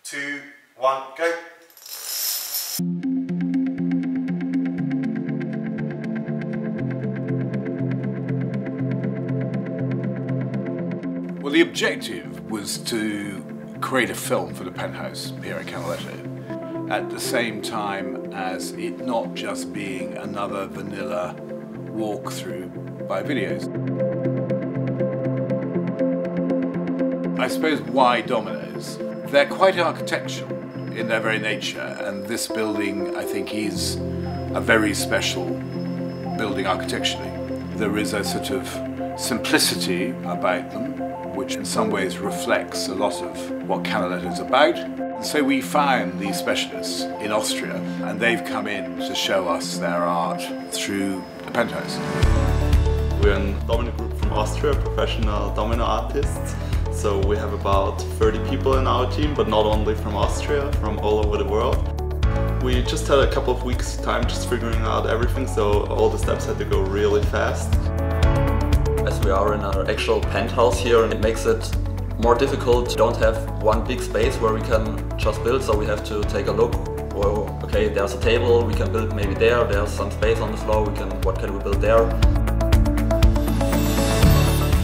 2, 1, go! Well, the objective was to create a film for the Penthouse here at Canaletto, at the same time as it not just being another vanilla walkthrough by videos. I suppose why Dominoes? They're quite architectural in their very nature, and this building I think is a very special building architecturally. There is a sort of simplicity about them which in some ways reflects a lot of what Canaletto is about. So we found these specialists in Austria, and they've come in to show us their art through the Penthouse. We're a Domino group from Austria, professional domino artists. So we have about 30 people in our team, but not only from Austria, from all over the world. We just had a couple of weeks time just figuring out everything, so all the steps had to go really fast. As we are in our actual penthouse here, it makes it more difficult. We don't have one big space where we can just build, so we have to take a look. Well, okay, there's a table, we can build maybe there's some space on the floor, what can we build there?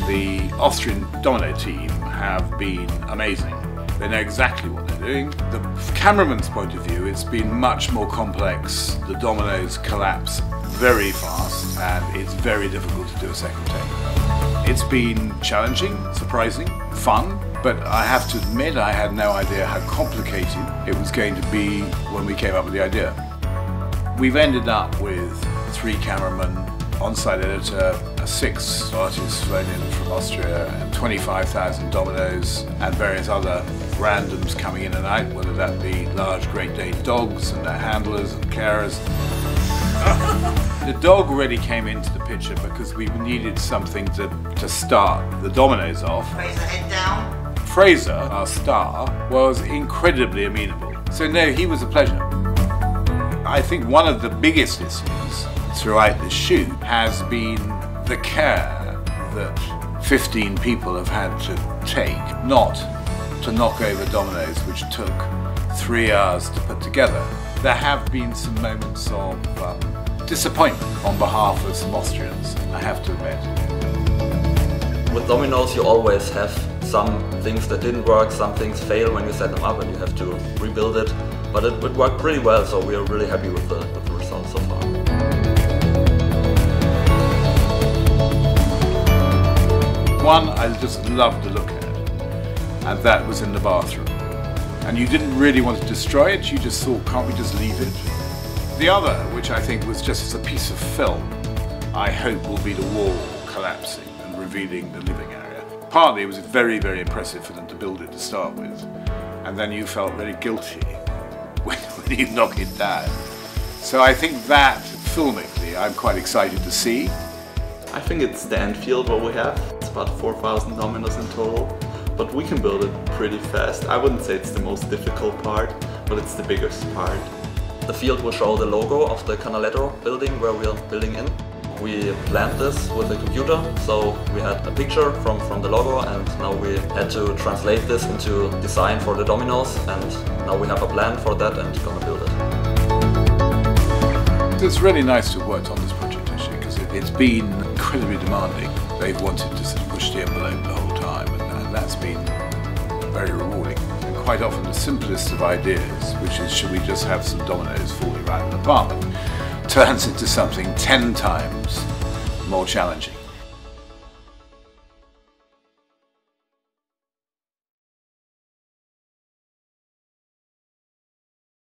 The Austrian Domino team have been amazing. They know exactly what they're doing. The cameraman's point of view, it's been much more complex. The dominoes collapse very fast and it's very difficult to do a second take. It's been challenging, surprising, fun, but I have to admit I had no idea how complicated it was going to be when we came up with the idea. We've ended up with 3 cameramen, on-site editor, 6 artists flown in from Austria, and 25,000 dominoes and various other randoms coming in and out, whether that be large Great Dane dogs and their handlers and carers. The dog really came into the picture because we needed something to start the dominoes off. Fraser, head down. Fraser, our star, was incredibly amenable. So no, he was a pleasure. I think one of the biggest issues throughout the shoot has been the care that 15 people have had to take not to knock over dominoes which took 3 hours to put together. There have been some moments of disappointment on behalf of some Austrians, I have to admit. With dominoes you always have some things that didn't work, some things fail when you set them up and you have to rebuild it. But it worked pretty well, so we are really happy with the results so far. One I just loved to look at, and that was in the bathroom. And you didn't really want to destroy it, you just thought, can't we just leave it? The other, which I think was just as a piece of film, I hope will be the wall collapsing and revealing the living area. Partly it was very, very impressive for them to build it to start with, and then you felt very guilty when you knock it down. So I think that, filmically, I'm quite excited to see. I think it's the end field what we have. It's about 4,000 dominoes in total, but we can build it pretty fast. I wouldn't say it's the most difficult part, but it's the biggest part. The field will show the logo of the Canaletto building where we are building in. We planned this with a computer, so we had a picture from the logo, and now we had to translate this into design for the dominoes, and now we have a plan for that and gonna build it. It's really nice to have worked on this project actually, because it's been incredibly demanding. They've wanted to sort of push the envelope the whole time, and that's been very rewarding. And quite often the simplest of ideas, which is should we just have some dominoes falling around an apartment, turns into something 10 times more challenging.